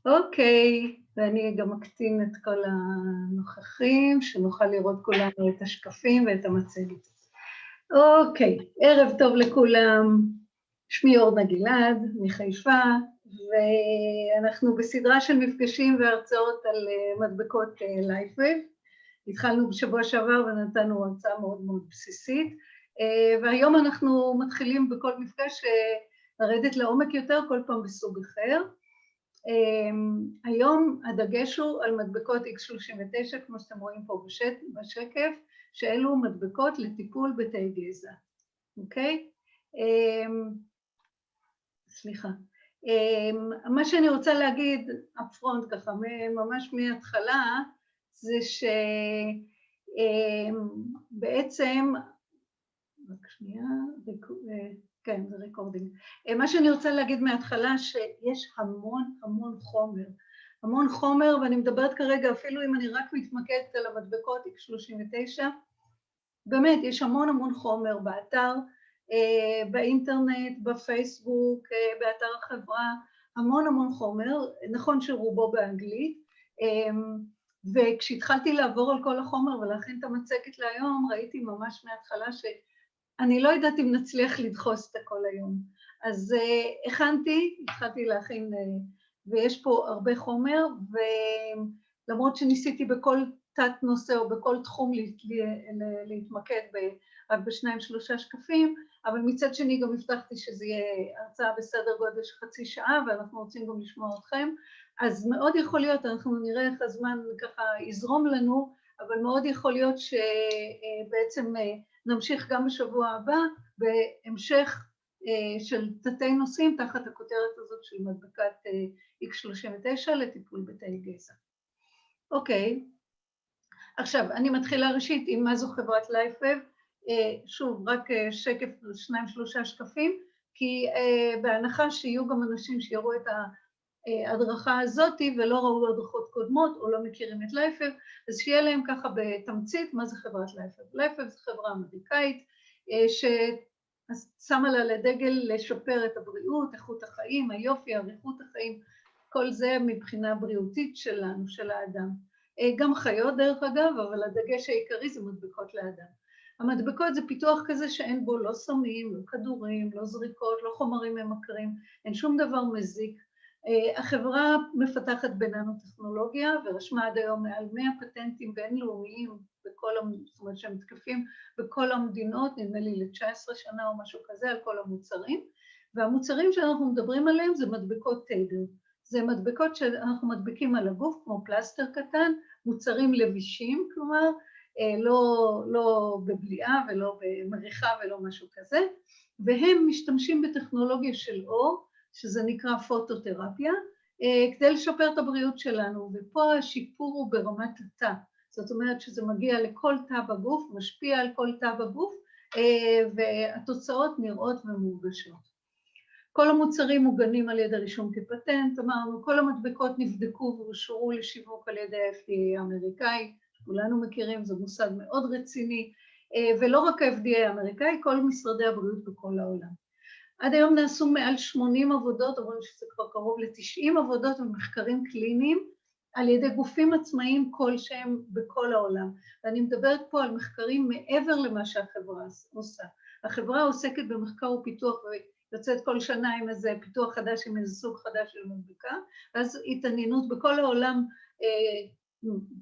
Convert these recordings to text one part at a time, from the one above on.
אוקיי, ואני גם אקטין את כל הנוכחים, שנוכל לראות כולנו את השקפים ואת המצגת. אוקיי, ערב טוב לכולם. שמי אורנה גלעד מחיפה, ואנחנו בסדרה של מפגשים והרצאות על מדבקות LifeWave. התחלנו בשבוע שעבר ונתנו הרצאה מאוד מאוד בסיסית, והיום אנחנו מתחילים בכל מפגש לרדת לעומק יותר, כל פעם בסוג אחר. היום הדגש הוא על מדבקות X39, כמו שאתם רואים פה בשקף, שאלו מדבקות לטיפול בתאי גזע. אוקיי? סליחה. מה שאני רוצה להגיד upfront ככה, ממש מההתחלה, זה שבעצם, רק שנייה, כן, זה ריקורדינג. מה שאני רוצה להגיד מההתחלה, שיש המון חומר, ואני מדברת כרגע, אפילו אם אני רק מתמקדת על המדבקות X39, באמת, יש המון חומר באתר, באינטרנט, בפייסבוק, באתר החברה, המון חומר, נכון שרובו באנגלית, וכשהתחלתי לעבור על כל החומר ולהכין את המצגת להיום, ראיתי ממש מההתחלה שאני לא יודעת אם נצליח לדחוס את הכל היום. אז התחלתי להכין, ויש פה הרבה חומר, ולמרות שניסיתי בכל תת נושא או בכל תחום להתמקד רק ב2-3 שקפים, אבל מצד שני גם הבטחתי שזה יהיה הרצאה בסדר גודל של חצי שעה, ואנחנו רוצים גם לשמוע אתכם, אז מאוד יכול להיות, אנחנו נראה איך הזמן ככה יזרום לנו, אבל מאוד יכול להיות שבעצם נמשיך גם בשבוע הבא, בהמשך של תתי נושאים, תחת הכותרת הזאת של מדבקת X39 לטיפול בתאי גזע. אוקיי, עכשיו אני מתחילה ראשית עם מה זו חברת LifeWave, שוב, רק שקף 2-3 שקפים, כי בהנחה שיהיו גם אנשים שיראו את ההדרכה הזאת ולא ראו הדרכות קודמות או לא מכירים את LifeWave, אז שיהיה להם ככה בתמצית מה זה חברת LifeWave. LifeWave זו חברה אמריקאית ששמה לה לדגל לשפר את הבריאות, איכות החיים, היופי, אריכות החיים, כל זה מבחינה בריאותית שלנו, של האדם. גם חיות דרך אגב, אבל הדגש העיקרי זה מדבקות לאדם. המדבקות זה פיתוח כזה שאין בו לא סמים, לא כדורים, לא זריקות, לא חומרים ממכרים, אין שום דבר מזיק. החברה מפתחת בננו-טכנולוגיה ורשמה עד היום מעל 100 פטנטים בינלאומיים, זאת אומרת שהם מתקפים בכל המדינות, נדמה לי ל-19 שנה או משהו כזה על כל המוצרים, והמוצרים שאנחנו מדברים עליהם זה מדבקות תדר. זה מדבקות שאנחנו מדביקים על הגוף כמו פלסטר קטן, מוצרים לבישים, כלומר, לא בבליעה ולא במריחה ולא משהו כזה, והם משתמשים בטכנולוגיה של אור, שזה נקרא פוטותרפיה, כדי לשפר את הבריאות שלנו, ופה השיפור הוא ברמת התא, זאת אומרת שזה מגיע לכל תא בגוף, משפיע על כל תא בגוף, והתוצאות נראות ומורגשות. כל המוצרים מוגנים על ידי רישום כפטנט, אמרנו, כל המדבקות נבדקו ואושרו לשיווק על ידי ה-FDA האמריקאי, כולנו מכירים, זה מוסד מאוד רציני, ולא רק ה-FDA האמריקאי, כל משרדי הבריאות בכל העולם. עד היום נעשו מעל 80 עבודות, אומרים שזה כבר קרוב ל-90 עבודות ומחקרים קליניים, על ידי גופים עצמאיים כלשהם בכל העולם. ואני מדברת פה על מחקרים מעבר למה שהחברה עושה. החברה עוסקת במחקר ופיתוח, ויוצאת כל שנה עם איזה פיתוח חדש, עם איזה סוג חדש של מדבקה, ואז התעניינות בכל העולם,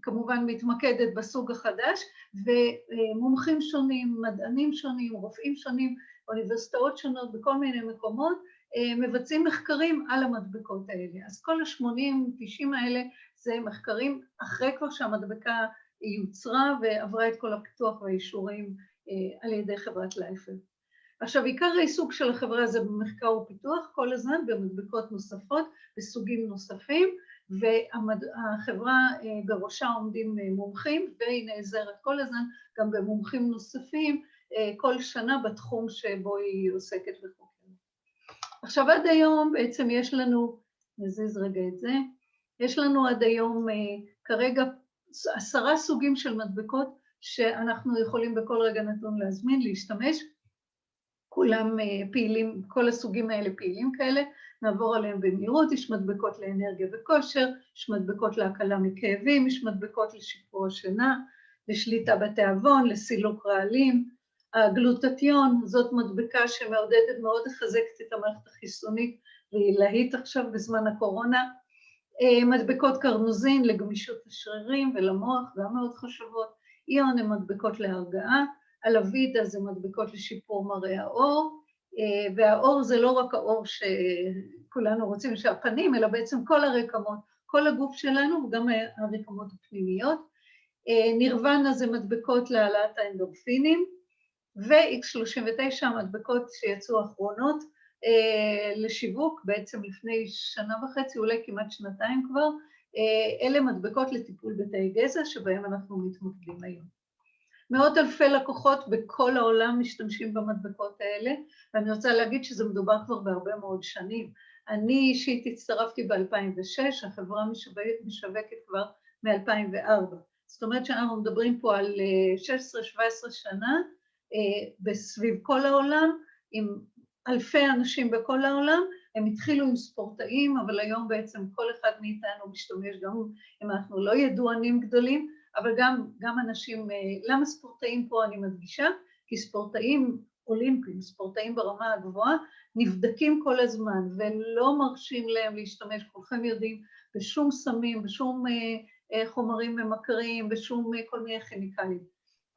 כמובן מתמקדת בסוג החדש, ומומחים שונים, מדענים שונים, רופאים שונים, אוניברסיטאות שונות בכל מיני מקומות, מבצעים מחקרים על המדבקות האלה. אז כל ה-80-90 האלה זה מחקרים אחרי כבר שהמדבקה יוצרה ועברה את כל הפיתוח והאישורים על ידי חברת LifeWave. עכשיו, עיקר העיסוק של החברה זה במחקר ופיתוח כל הזמן, במדבקות נוספות, בסוגים נוספים, והחברה בראשה עומדים מומחים, והיא נעזרת כל הזמן גם במומחים נוספים, כל שנה בתחום שבו היא עוסקת וחוקרת. עכשיו עד היום בעצם יש לנו, נזיז רגע את זה, יש לנו עד היום כרגע 10 סוגים של מדבקות שאנחנו יכולים בכל רגע נתון להזמין, להשתמש, כולם פעילים, כל הסוגים האלה פעילים כאלה, נעבור עליהם במהירות. יש מדבקות לאנרגיה וכושר, יש מדבקות להקלה מכאבים, יש מדבקות לשיפור השינה, לשליטה בתיאבון, לסילוק רעלים. הגלוטטיון זאת מדבקה שמעודדת מאוד לחזקת את המערכת החיסונית, והיא להיט עכשיו בזמן הקורונה. מדבקות קרנוזין לגמישות השרירים ולמוח, גם מאוד חשובות. איון הן מדבקות להרגעה, אלווידה זה מדבקות לשיפור מראה האור, והאור זה לא רק האור שכולנו רוצים שהפנים, אלא בעצם כל הרקמות, כל הגוף שלנו וגם הרקמות הפנימיות. נירוונה זה מדבקות להעלאת האנדורפינים, ו-X39 מדבקות שיצאו האחרונות לשיווק, בעצם לפני שנה וחצי, אולי כמעט שנתיים כבר, אלה מדבקות לטיפול בתאי גזע שבהם אנחנו מתמקדים היום. מאות אלפי לקוחות בכל העולם משתמשים במדבקות האלה, ואני רוצה להגיד שזה מדובר כבר בהרבה מאוד שנים. אני אישית הצטרפתי ב-2006, החברה משווקת כבר מ-2004. זאת אומרת שאנחנו מדברים פה על 16-17 שנה, בסביב כל העולם, עם אלפי אנשים בכל העולם. הם התחילו עם ספורטאים, אבל היום בעצם כל אחד מאיתנו משתמש, גם אם אנחנו לא ידוענים גדולים, אבל גם אנשים, למה ספורטאים פה אני מדגישה? כי ספורטאים אולימפיים, ספורטאים ברמה הגבוהה, נבדקים כל הזמן, ולא מרשים להם להשתמש, כולכם יודעים, בשום סמים, בשום חומרים ממכרים, בשום כל מיני כימיקלים.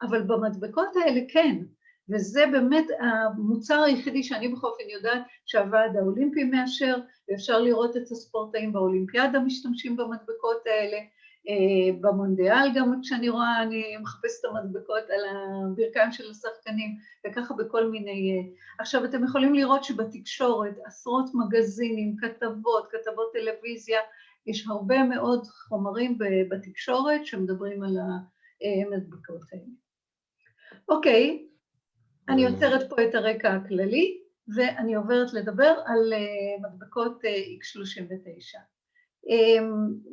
אבל במדבקות האלה כן, וזה באמת המוצר היחידי שאני בכל אופן יודעת שהוועד האולימפי מאשר, ואפשר לראות את הספורטאים באולימפיאדה משתמשים במדבקות האלה, במונדיאל גם כשאני רואה, אני מחפשת את המדבקות על הברכיים של השחקנים, וככה בכל מיני... עכשיו אתם יכולים לראות שבתקשורת עשרות מגזינים, כתבות טלוויזיה, יש הרבה מאוד חומרים בתקשורת שמדברים על המדבקות האלה. אוקיי, אני יוצרת פה את הרקע הכללי, ואני עוברת לדבר על מדבקות X39.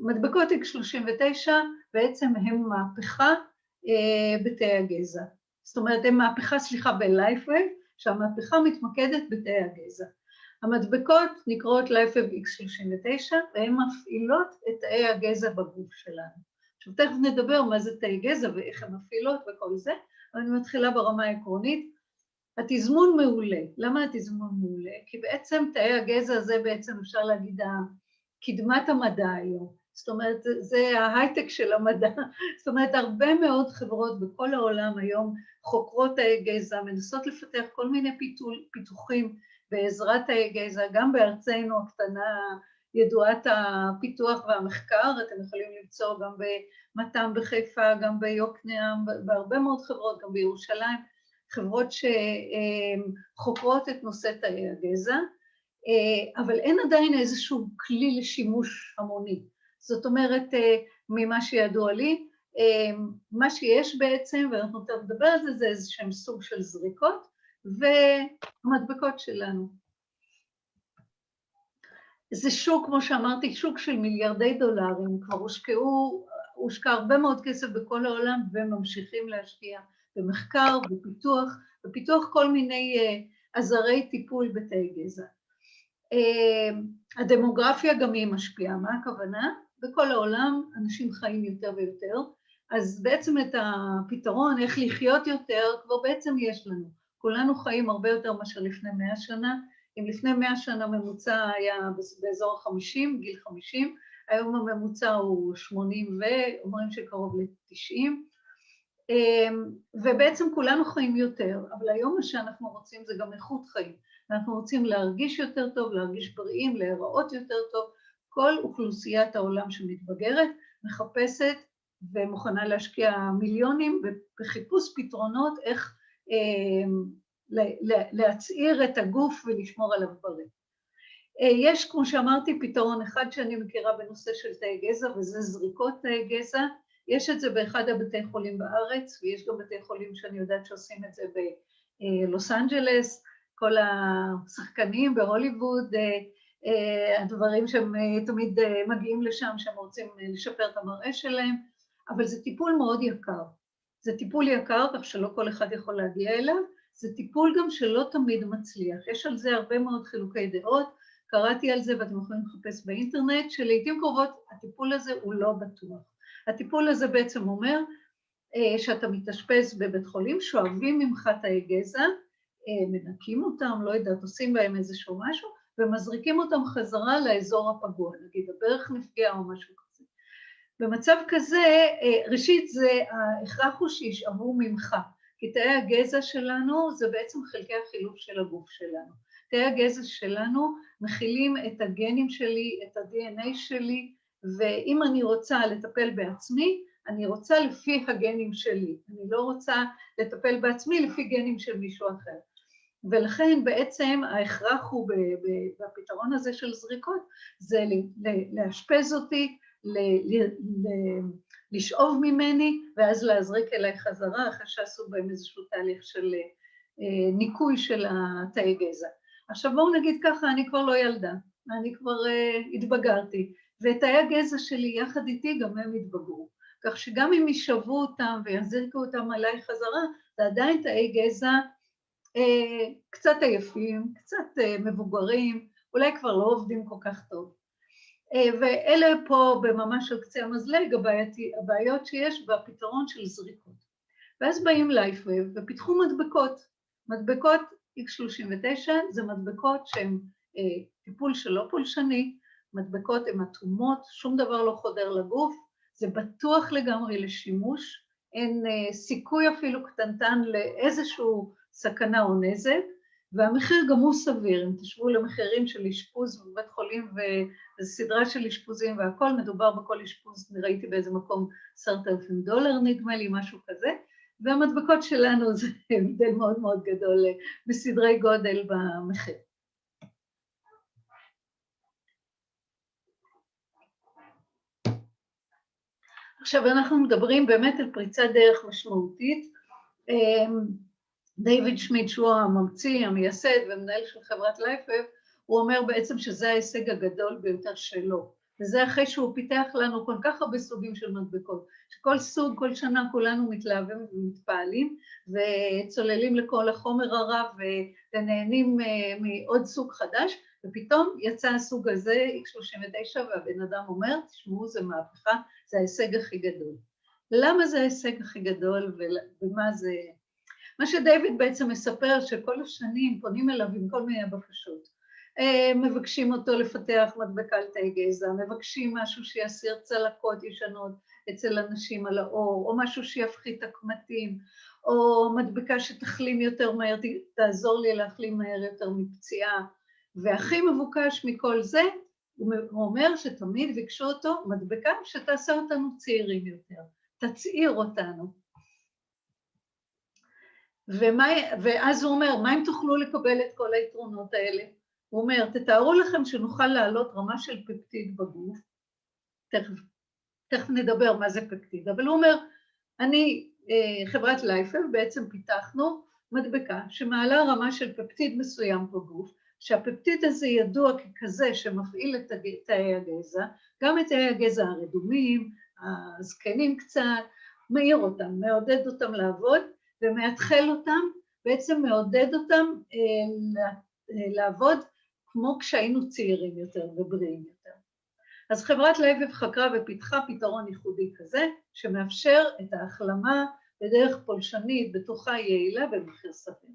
מדבקות X39 בעצם הן מהפכה בתאי הגזע. זאת אומרת, הן מהפכה, ב-LifeWave, שהמהפכה מתמקדת בתאי הגזע. המדבקות נקראות LifeWave X39, והן מפעילות את תאי הגזע בגוף שלנו. עכשיו, תכף נדבר מה זה תאי גזע ואיך הן מפעילות וכל זה, אבל אני מתחילה ברמה העקרונית. התזמון מעולה. למה התזמון מעולה? כי בעצם תאי הגזע זה בעצם אפשר להגיד קדמת המדע היום. זאת אומרת, זה ההייטק של המדע. זאת אומרת, הרבה מאוד חברות בכל העולם היום חוקרות תאי גזע, מנסות לפתח כל מיני פיתוחים בעזרת תאי גזע, גם בארצנו הקטנה ידועת הפיתוח והמחקר, אתם יכולים למצוא גם במת"ם בחיפה, גם ביוקנעם, בהרבה מאוד חברות, גם בירושלים, חברות שחוקרות את נושא תאי הגזע, אבל אין עדיין איזשהו כלי לשימוש המוני. זאת אומרת, ממה שידוע לי, מה שיש בעצם, ואנחנו נדבר על זה, זה איזשהם סוג של זריקות, ומדבקות שלנו. זה שוק, כמו שאמרתי, שוק של מיליארדי דולרים, כבר הושקע הרבה מאוד כסף בכל העולם, וממשיכים להשקיע במחקר, בפיתוח כל מיני עזרי טיפול בתאי גזע. הדמוגרפיה גם היא משפיעה, מה הכוונה? בכל העולם אנשים חיים יותר ויותר, אז בעצם את הפתרון, איך לחיות יותר, כבר בעצם יש לנו. כולנו חיים הרבה יותר מאשר לפני 100 שנה, אם לפני 100 שנה ממוצע היה באזור 50, גיל 50, היום הממוצע הוא 80 ואומרים שקרוב ל-90, ובעצם כולנו חיים יותר, אבל היום מה שאנחנו רוצים זה גם איכות חיים. אנחנו רוצים להרגיש יותר טוב, להרגיש בריאים, להיראות יותר טוב. כל אוכלוסיית העולם שמתבגרת מחפשת ומוכנה להשקיע מיליונים בחיפוש פתרונות איך להצעיר את הגוף ולשמור עליו בריא. יש, כמו שאמרתי, פתרון אחד שאני מכירה בנושא של תאי גזע, וזה זריקות תאי גזע. יש את זה באחד הבתי חולים בארץ, ויש גם בתי חולים שאני יודעת שעושים את זה בלוס אנג'לס, כל השחקנים בהוליווד, הדברים שהם תמיד מגיעים לשם, שהם רוצים לשפר את המראה שלהם, אבל זה טיפול מאוד יקר. זה טיפול יקר, כך שלא כל אחד יכול להגיע אליו, זה טיפול גם שלא תמיד מצליח. יש על זה הרבה מאוד חילוקי דעות, קראתי על זה ואתם יכולים לחפש באינטרנט, שלעיתים קרובות הטיפול הזה הוא לא בטוח. הטיפול הזה בעצם אומר שאתה מתאשפז בבית חולים, שואבים ממך תאי גזע, מנקים אותם, לא יודעת, עושים בהם איזשהו משהו, ומזריקים אותם חזרה לאזור הפגוע, נגיד הברך נפגע או משהו כזה. במצב כזה, ראשית זה ההכרח הוא שישאבו ממך, כי תאי הגזע שלנו זה בעצם חלקי החילוף של הגוף שלנו. תאי הגזע שלנו מכילים את הגנים שלי, את ה-DNA שלי, ואם אני רוצה לטפל בעצמי, אני רוצה לפי הגנים שלי, אני לא רוצה לטפל בעצמי לפי גנים של מישהו אחר. ולכן בעצם ההכרח הוא בפתרון הזה של זריקות, זה לאשפז אותי, לשאוב ממני, ואז להזריק אליי חזרה, אחרי שעשו בהם איזשהו תהליך של ניקוי של התאי גזע. עכשיו בואו נגיד ככה, אני כבר לא ילדה, אני כבר התבגרתי, ותאי הגזע שלי יחד איתי גם הם התבגרו. כך שגם אם ישבו אותם ויזריקו אותם עליי חזרה, זה עדיין תאי גזע קצת עייפים, קצת מבוגרים, אולי כבר לא עובדים כל כך טוב. ואלה פה בממש על קצה המזלג הבעיות שיש בפתרון של זריקות. ואז באים לייפווב ופיתחו מדבקות. מדבקות X39 זה מדבקות שהן טיפול שלא פולשני, מדבקות הן אטומות, שום דבר לא חודר לגוף, זה בטוח לגמרי לשימוש, אין סיכוי אפילו קטנטן לאיזשהו סכנה או נזק, והמחיר גם הוא סביר, אם תשבו למחירים של אשפוז בבית חולים וסדרה של אשפוזים והכל, מדובר בכל אשפוז, ראיתי באיזה מקום $10,000 נדמה לי, משהו כזה, והמדבקות שלנו זה הבדל מאוד מאוד גדול בסדרי גודל במחיר. עכשיו אנחנו מדברים באמת על פריצת דרך משמעותית, דיוויד שמיט, שהוא הממציא, המייסד ומנהל של חברת לייפווב, הוא אומר בעצם שזה ההישג הגדול ביותר שלו, וזה אחרי שהוא פיתח לנו כל כך הרבה סוגים של מדבקות, שכל סוג, כל שנה כולנו מתלהבים ומתפעלים, וצוללים לכל החומר הרב ונהנים מעוד סוג חדש, ופתאום יצא הסוג הזה, X39, והבן אדם אומר, תשמעו, זה מהפכה, זה ההישג הכי גדול. למה זה ההישג הכי גדול ומה זה? מה שדיוויד בעצם מספר שכל השנים פונים אליו עם כל מיני בקשות. מבקשים אותו לפתח מדבקה על תאי גזע, מבקשים משהו שיסיר צלקות ישנות אצל אנשים על האור, או משהו שיפחית הקמטים, או מדבקה שתחלים יותר מהר, תעזור לי להחלים מהר יותר מפציעה. והכי מבוקש מכל זה, הוא אומר שתמיד ביקשו אותו מדבקה שתעשה אותנו צעירים יותר, תצעיר אותנו. ואז הוא אומר, מה אם תוכלו לקבל את כל היתרונות האלה? הוא אומר, תתארו לכם שנוכל להעלות רמה של פפטיד בגוף, תכף נדבר מה זה פפטיד, אבל הוא אומר, חברת לייפווב בעצם פיתחנו מדבקה שמעלה רמה של פפטיד מסוים בגוף, שהפפטיד הזה ידוע ככזה שמפעיל את תאי הגזע, גם את תאי הגזע הרדומים, הזקנים קצת, מאיר אותם, מעודד אותם לעבוד, ומאתחל אותם, בעצם מעודד אותם לעבוד כמו כשהיינו צעירים יותר ובריאים יותר. אז חברת לייפווב חקרה ופיתחה פתרון ייחודי כזה, שמאפשר את ההחלמה בדרך פולשנית, בטוחה יעילה במחיר סביר.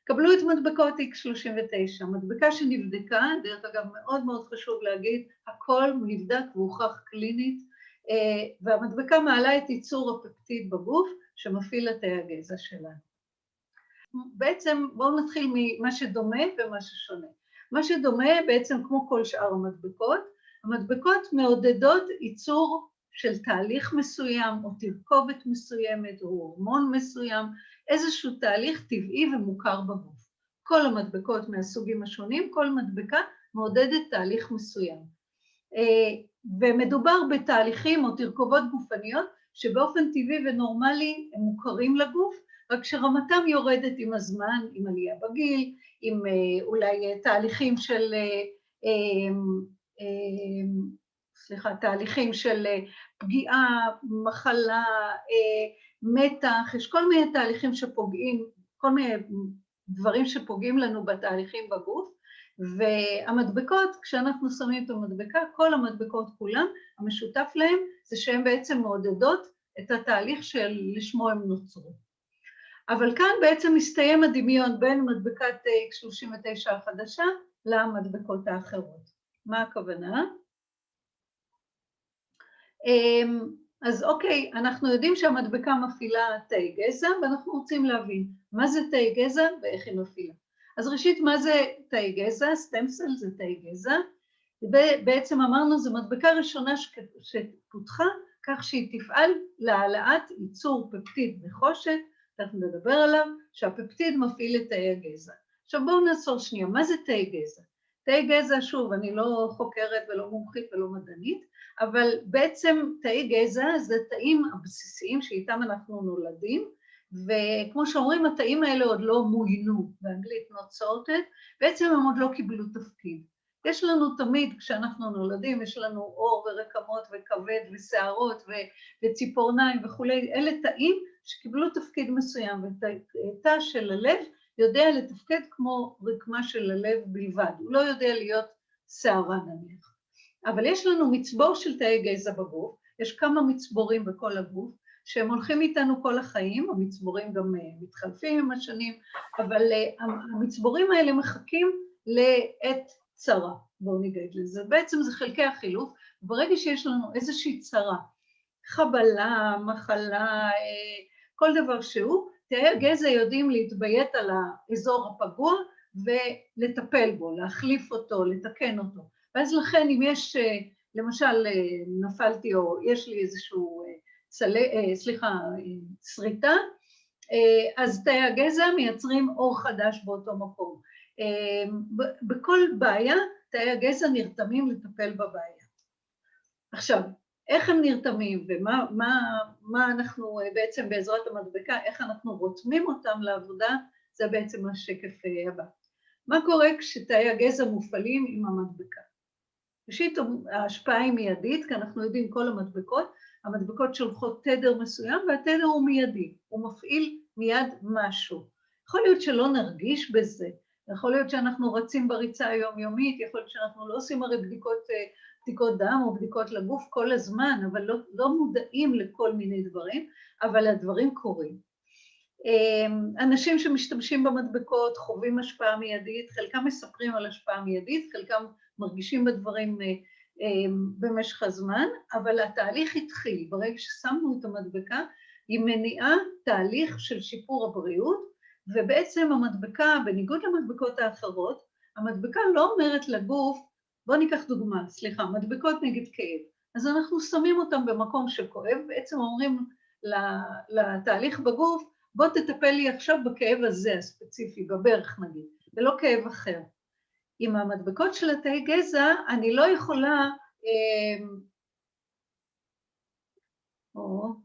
קבלו את מדבקות X39, מדבקה שנבדקה, דרך אגב מאוד מאוד חשוב להגיד, הכל נבדק והוכח קלינית, והמדבקה מעלה את ייצור הפפטיד בגוף, שמפעיל את תאי הגזע שלנו. בעצם בואו נתחיל ממה שדומה ומה ששונה. מה שדומה בעצם כמו כל שאר המדבקות, המדבקות מעודדות ייצור של תהליך מסוים או תרכובת מסוימת או הורמון מסוים, איזשהו תהליך טבעי ומוכר בגוף. כל המדבקות מהסוגים השונים, כל מדבקה מעודדת תהליך מסוים. ומדובר בתהליכים או תרכובות גופניות שבאופן טבעי ונורמלי הם מוכרים לגוף, רק שרמתם יורדת עם הזמן, עם עלייה בגיל, עם אולי תהליכים של, תהליכים של פגיעה, מחלה, מתח, יש כל מיני תהליכים שפוגעים, כל מיני דברים שפוגעים לנו בתהליכים בגוף, והמדבקות, כשאנחנו שמים את המדבקה, כל המדבקות כולם, המשותף להם זה שהן בעצם מעודדות את התהליך של לשמו הם נוצרו. אבל כאן בעצם מסתיים הדמיון בין מדבקת X39 החדשה למדבקות האחרות. מה הכוונה? אז אוקיי, אנחנו יודעים שהמדבקה מפעילה תאי גזע, ואנחנו רוצים להבין מה זה תאי גזע ואיך היא מפעילה. אז ראשית, מה זה תאי גזע? סטם סל זה תאי גזע, ובעצם אמרנו זו מדבקה ראשונה שפותחה, כך שהיא תפעל להעלאת ייצור פפטיד נחושת, אנחנו נדבר עליו, שהפפטיד מפעיל את תאי הגזע. עכשיו בואו נעצור שנייה, מה זה תאי גזע? תאי גזע, שוב, אני לא חוקרת ולא מומחית ולא מדענית, אבל בעצם תאי גזע זה תאים הבסיסיים שאיתם אנחנו נולדים, וכמו שאומרים, התאים האלה עוד לא מוינו, באנגלית not sorted, בעצם הם עוד לא קיבלו תפקיד. יש לנו תמיד, כשאנחנו נולדים, יש לנו עור ורקמות וכבד ושערות וציפורניים וכולי, אלה תאים שקיבלו תפקיד מסוים, ותא של הלב יודע לתפקד כמו רקמה של הלב בלבד, הוא לא יודע להיות שערה נניח. אבל יש לנו מצבור של תאי גזע בגוף, יש כמה מצבורים בכל הגוף, שהם הולכים איתנו כל החיים, המצבורים גם מתחלפים עם השנים, אבל המצבורים האלה מחכים לעת צרה, בואו ניגע לזה. בעצם זה חלקי החילוף, ברגע שיש לנו איזושהי צרה, חבלה, מחלה, כל דבר שהוא, תאי הגזע יודעים להתביית על האזור הפגוע ולטפל בו, להחליף אותו, לתקן אותו. ואז לכן אם יש, למשל נפלתי או יש לי איזשהו שריטה, אז תאי הגזע מייצרים אור חדש באותו מקום. בכל בעיה תאי הגזע נרתמים לטפל בבעיה. עכשיו, איך הם נרתמים ומה אנחנו בעצם בעזרת המדבקה, איך אנחנו רותמים אותם לעבודה, זה בעצם השקף הבא. מה קורה כשתאי הגזע מופעלים עם המדבקה? ראשית, ההשפעה היא מיידית, כי אנחנו יודעים כל המדבקות שולחות תדר מסוים, והתדר הוא מיידי, הוא מפעיל מיד משהו. יכול להיות שלא נרגיש בזה, יכול להיות שאנחנו רצים בריצה היומיומית, יכול להיות שאנחנו לא עושים הרי בדיקות דם או בדיקות לגוף כל הזמן, אבל לא מודעים לכל מיני דברים, אבל הדברים קורים. אנשים שמשתמשים במדבקות חווים השפעה מיידית, חלקם מספרים על השפעה מיידית, חלקם מרגישים בדברים במשך הזמן, אבל התהליך התחיל, ברגע ששמנו את המדבקה, היא מניעה תהליך של שיפור הבריאות, ובעצם המדבקה, בניגוד למדבקות האחרות, המדבקה לא אומרת לגוף, בוא ניקח דוגמה, מדבקות נגד כאב, אז אנחנו שמים אותם במקום שכואב, בעצם אומרים לתהליך בגוף, בוא תטפל לי עכשיו בכאב הזה הספציפי, בברך נגיד, ולא כאב אחר. עם המדבקות של התאי גזע, אני לא יכולה,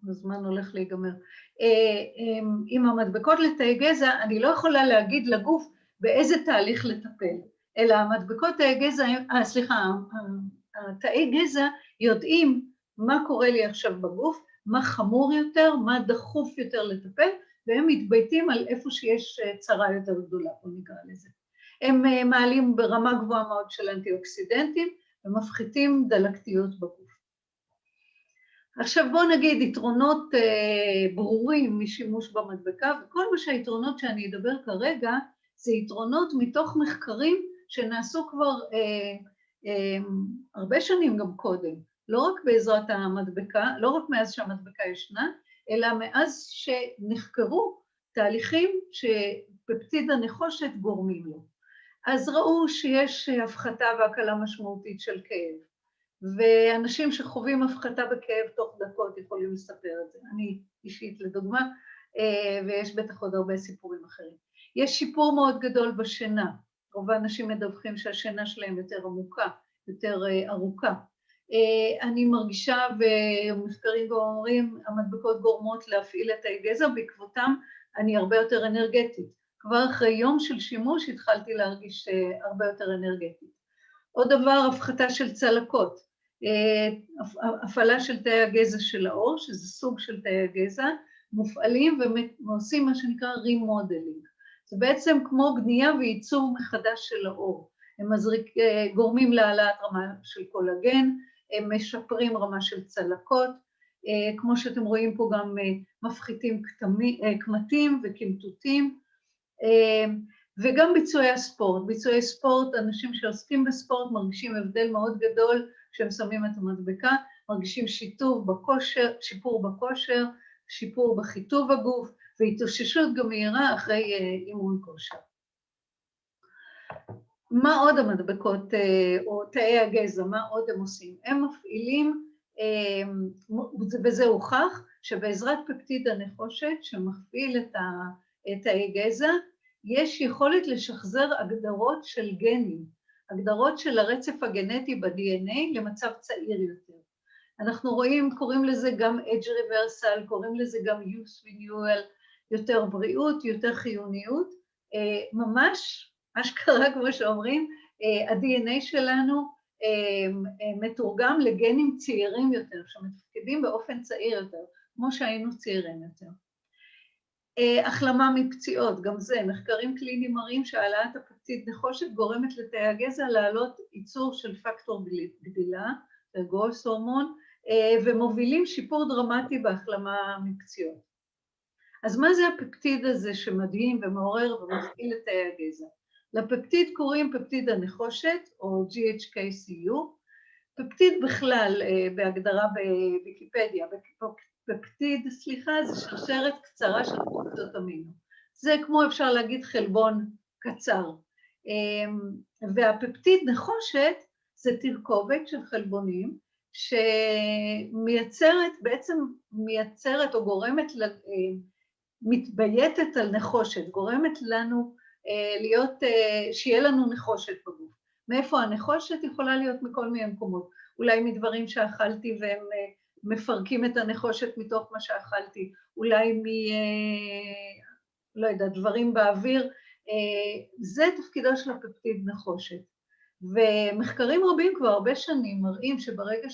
הזמן הולך להיגמר, עם המדבקות לתאי גזע, אני לא יכולה להגיד לגוף באיזה תהליך לטפל, אלא המדבקות תאי גזע, התאי גזע יודעים מה קורה לי עכשיו בגוף, מה חמור יותר, מה דחוף יותר לטפל, והם מתבייתים על איפה שיש צרה יותר גדולה, בוא נקרא לזה. הם מעלים ברמה גבוהה מאוד של אנטי-אוקסידנטים, ומפחיתים דלקתיות בגוף. עכשיו בואו נגיד יתרונות ברורים משימוש במדבקה, וכל מה שהיתרונות שאני אדבר כרגע, זה יתרונות מתוך מחקרים שנעשו כבר הרבה שנים גם קודם, לא רק בעזרת המדבקה, לא רק מאז שהמדבקה ישנה, אלא מאז שנחקרו תהליכים שפפטיד הנחושת גורמים לו. אז ראו שיש הפחתה והקלה משמעותית של כאב, ואנשים שחווים הפחתה בכאב תוך דקות יכולים לספר את זה. אני אישית לדוגמה, ויש בטח עוד הרבה סיפורים אחרים. יש שיפור מאוד גדול בשינה, רוב האנשים מדווחים שהשינה שלהם יותר עמוקה, יותר ארוכה. אני מרגישה, ומחקרים אומרים, המדבקות גורמות להפעיל את תאי גזע, בעקבותם אני הרבה יותר אנרגטית. כבר אחרי יום של שימוש התחלתי להרגיש הרבה יותר אנרגטית. עוד דבר, הפחתה של צלקות, הפעלה של תאי הגזע של האור, שזה סוג של תאי הגזע, מופעלים ועושים מה שנקרא רימודלינג. זה בעצם כמו בנייה וייצור מחדש של האור. הם גורמים להעלאת רמה של קולגן, הם משפרים רמה של צלקות, כמו שאתם רואים פה גם מפחיתים קמטים וקמטוטים, וגם ביצועי הספורט. ביצועי ספורט, אנשים שעוסקים בספורט מרגישים הבדל מאוד גדול כשהם שמים את המדבקה, מרגישים שיפור בכושר, שיפור בחיטוב הגוף, והתאוששות גם מהירה אחרי אימון כושר. מה עוד המדבקות או תאי הגזע, מה עוד הם עושים? הם מפעילים, וזה הוכח, שבעזרת פפטיד הנחושת שמפעיל את תאי גזע, יש יכולת לשחזר הגדרות של גנים, הגדרות של הרצף הגנטי ב-DNA למצב צעיר יותר. אנחנו רואים, קוראים לזה גם Age Reversal, קוראים לזה גם Youth Renewal, יותר בריאות, יותר חיוניות, ממש, אשכרה כמו שאומרים, ה-DNA שלנו מתורגם לגנים צעירים יותר, שמתפקדים באופן צעיר יותר, כמו שהיינו צעירים יותר. החלמה מפציעות, גם זה, מחקרים קליניים מראים שהעלאת הפפטיד נחושת גורמת לתאי הגזע לעלות ייצור של פקטור גדילה, גרוס הורמון, ומובילים שיפור דרמטי בהחלמה מפציעות. אז מה זה הפפטיד הזה שמדהים ומעורר ומפעיל את תאי הגזע? לפפטיד קוראים פפטיד הנחושת, או GHK-CU. פפטיד בכלל, בהגדרה בוויקיפדיה, פפטיד, זה שרשרת קצרה של פפטידות אמינו. זה כמו אפשר להגיד חלבון קצר. והפפטיד נחושת זה תרכובת של חלבונים, שמייצרת, בעצם מייצרת או גורמת, מתבייתת על נחושת, גורמת לנו שיהיה לנו נחושת בגוף. מאיפה הנחושת? יכולה להיות מכל מיני מקומות, אולי מדברים שאכלתי והם מפרקים את הנחושת מתוך מה שאכלתי, אולי לא יודע, דברים באוויר, זה תפקידו של הפפטיד נחושת. ומחקרים רבים כבר הרבה שנים מראים שברגע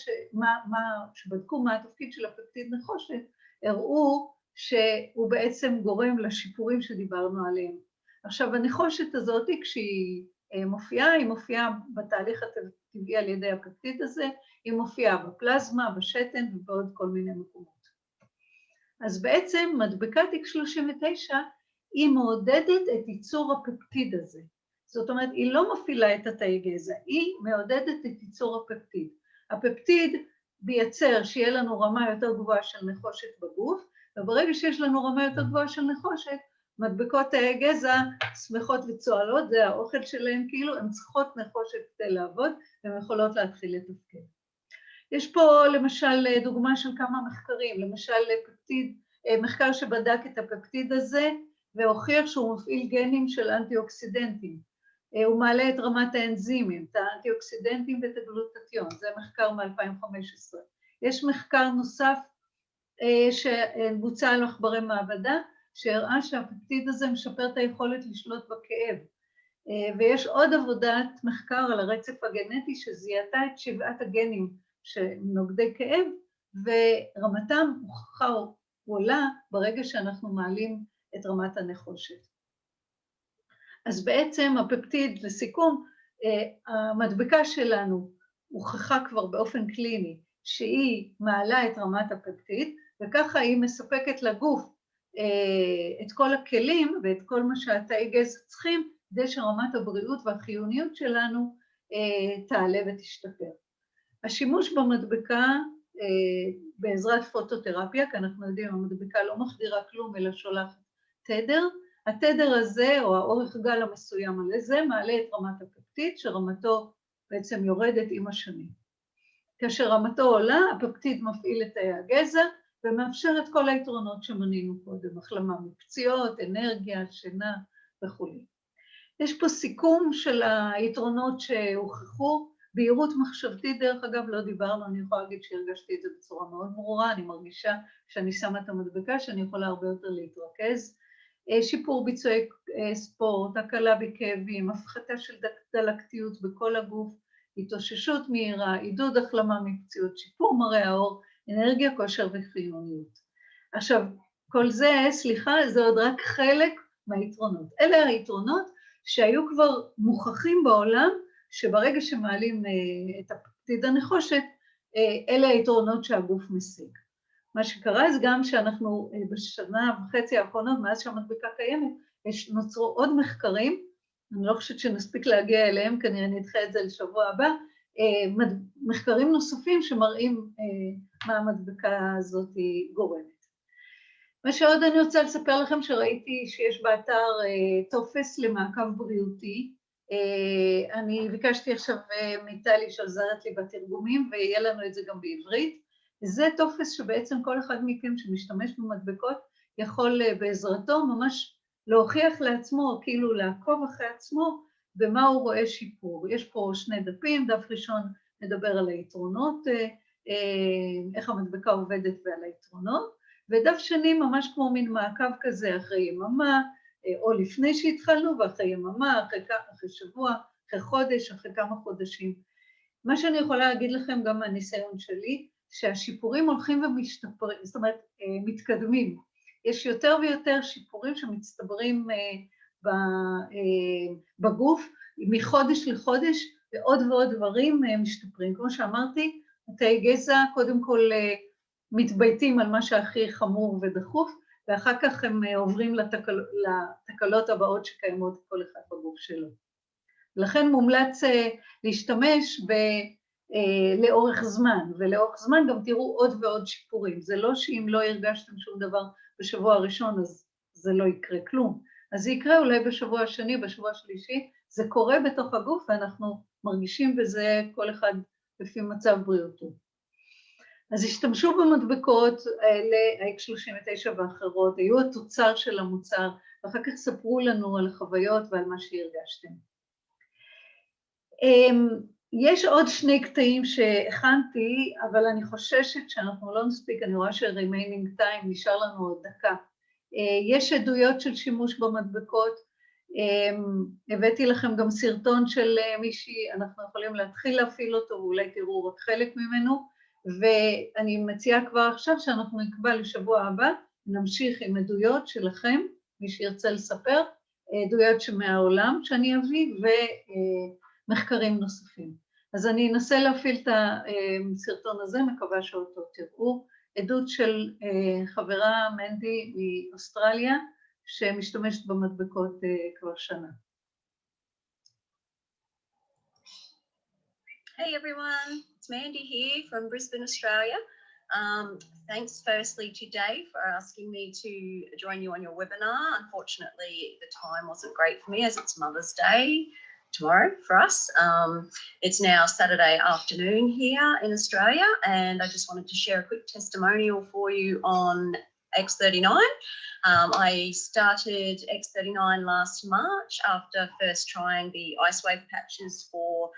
שבדקו מה התפקיד של הפפטיד נחושת, הראו שהוא בעצם גורם לשיפורים שדיברנו עליהם. עכשיו, הנחושת הזאת, כשהיא מופיעה, היא מופיעה בתהליך הטבעי על ידי הפפטיד הזה, היא מופיעה בפלזמה, בשתן ובעוד כל מיני מקומות. אז בעצם מדבקת X39 היא מעודדת את ייצור הפפטיד הזה. זאת אומרת, היא לא מפעילה את התאי גזע, היא מעודדת את ייצור הפפטיד. הפפטיד בייצר שיהיה לנו רמה יותר גבוהה של נחושת בגוף, וברגע שיש לנו רמה יותר גבוהה של נחושת, מדבקות תאי גזע שמחות וצוהלות, זה האוכל שלהם, כאילו הן צריכות נחושת כדי לעבוד, והן יכולות להתחיל לתפקד. יש פה למשל דוגמה של כמה מחקרים, למשל מחקר שבדק את הפפטיד הזה, והוכיח שהוא מפעיל גנים של אנטי-אוקסידנטים. הוא מעלה את רמת האנזימים, את האנטי-אוקסידנטים ואת הגלוטטיון, זה מחקר מ-2015. יש מחקר נוסף שבוצע על מחברי מעבדה, שהראה שהפפטיד הזה משפר את היכולת לשלוט בכאב. ויש עוד עבודת מחקר על הרצף הגנטי שזיהתה את 7 הגנים שנוגדי כאב, ורמתם הוכחה עולה ברגע שאנחנו מעלים את רמת הנחושת. אז בעצם הפפטיד, לסיכום, המדבקה שלנו הוכחה כבר באופן קליני שהיא מעלה את רמת הפפטיד, וככה היא מספקת לגוף את כל הכלים ואת כל מה שהתאי גזע צריכים, כדי שרמת הבריאות והחיוניות שלנו תעלה ותשתפר. השימוש במדבקה בעזרת פוטותרפיה, כי אנחנו יודעים, המדבקה לא מחדירה כלום, אלא שולחת תדר. התדר הזה, או האורך גל המסוים על זה, מעלה את רמת הפפטיד, שרמתו בעצם יורדת עם השנים. כאשר רמתו עולה, הפפטיד מפעיל את תאי הגזע, ומאפשר את כל היתרונות שמנינו קודם, החלמה מפציעות, אנרגיה, שינה וכו'. יש פה סיכום של היתרונות שהוכחו, בהירות מחשבתית, דרך אגב, לא דיברנו, אני יכולה להגיד שהרגשתי את זה בצורה מאוד ברורה, אני מרגישה שאני שמה את המדבקה, שאני יכולה הרבה יותר להתרכז. שיפור ביצועי ספורט, הקלה בכאבים, הפחתה של דלקתיות בכל הגוף, התאוששות מהירה, עידוד החלמה מפציעות, שיפור מראה העור, אנרגיה, כושר וחיוניות. עכשיו, כל זה, זה עוד רק חלק מהיתרונות. אלה היתרונות שהיו כבר מוכחים בעולם שברגע שמעלים את הפפטיד הנחושת, אלה היתרונות שהגוף משיג. מה שקרה זה גם שאנחנו בשנה וחצי האחרונות, מאז שהמדבקה קיימת, נוצרו עוד מחקרים, אני לא חושבת שנספיק להגיע אליהם, כנראה נדחה את זה לשבוע הבא, מחקרים נוספים שמראים מה המדבקה הזאת גורמת. מה שעוד אני רוצה לספר לכם שראיתי שיש באתר טופס למעקב בריאותי, אני ביקשתי עכשיו מטלי שעזרת לי בתרגומים ויהיה לנו את זה גם בעברית, זה טופס שבעצם כל אחד מכם שמשתמש במדבקות יכול בעזרתו ממש להוכיח לעצמו, כאילו לעקוב אחרי עצמו במה הוא רואה שיפור. יש פה שני דפים, דף ראשון מדבר על היתרונות, איך המדבקה עובדת ועל היתרונות, ודף שני ממש כמו מין מעקב כזה אחרי יממה, או לפני שהתחלנו ואחרי יממה, אחרי שבוע, אחרי חודש, אחרי כמה חודשים. מה שאני יכולה להגיד לכם גם מהניסיון שלי, שהשיפורים הולכים ומשתפרים, זאת אומרת, מתקדמים. יש יותר ויותר שיפורים שמצטברים בגוף, מחודש לחודש, ועוד ועוד דברים משתפרים. כמו שאמרתי, תאי גזע קודם כל מתבייתים על מה שהכי חמור ודחוף, ואחר כך הם עוברים לתקלות הבאות שקיימות כל אחד בגוף שלו. לכן מומלץ להשתמש לאורך זמן, ולאורך זמן גם תראו עוד ועוד שיפורים. זה לא שאם לא הרגשתם שום דבר בשבוע הראשון, אז זה לא יקרה כלום. אז זה יקרה אולי בשבוע השני, בשבוע השלישי, זה קורה בתוך הגוף ואנחנו מרגישים בזה כל אחד לפי מצב בריאותו. אז השתמשו במדבקות האלה, ה-X39 ואחרות, היו התוצר של המוצר, ואחר כך ספרו לנו על החוויות ועל מה שהרגשתם. יש עוד שני קטעים שהכנתי, אבל אני חוששת שאנחנו לא נספיק, אני רואה ש-remaining time נשאר לנו עוד דקה. יש עדויות של שימוש במדבקות, הבאתי לכם גם סרטון של מישהי, אנחנו יכולים להתחיל להפעיל אותו, ואולי תראו רק חלק ממנו, ואני מציעה כבר עכשיו שאנחנו נקבע לשבוע הבא, נמשיך עם עדויות שלכם, מי שירצה לספר, עדויות שמהעולם שאני אביא, ומחקרים נוספים. אז אני אנסה להפעיל את הסרטון הזה, מקווה שאותו תראו, עדות של חברה מנדי מאוסטרליה, שמשתמשת במדבקות כבר שנה. Hey everyone, it's Mandy here from Brisbane, Australia. Thanks firstly to Dave for asking me to join you on your webinar. Unfortunately, the time wasn't great for me as it's Mother's Day tomorrow for us. It's now Saturday afternoon here in Australia, and I just wanted to share a quick testimonial for you on X39. I started X39 last March after first trying the Ice Wave patches for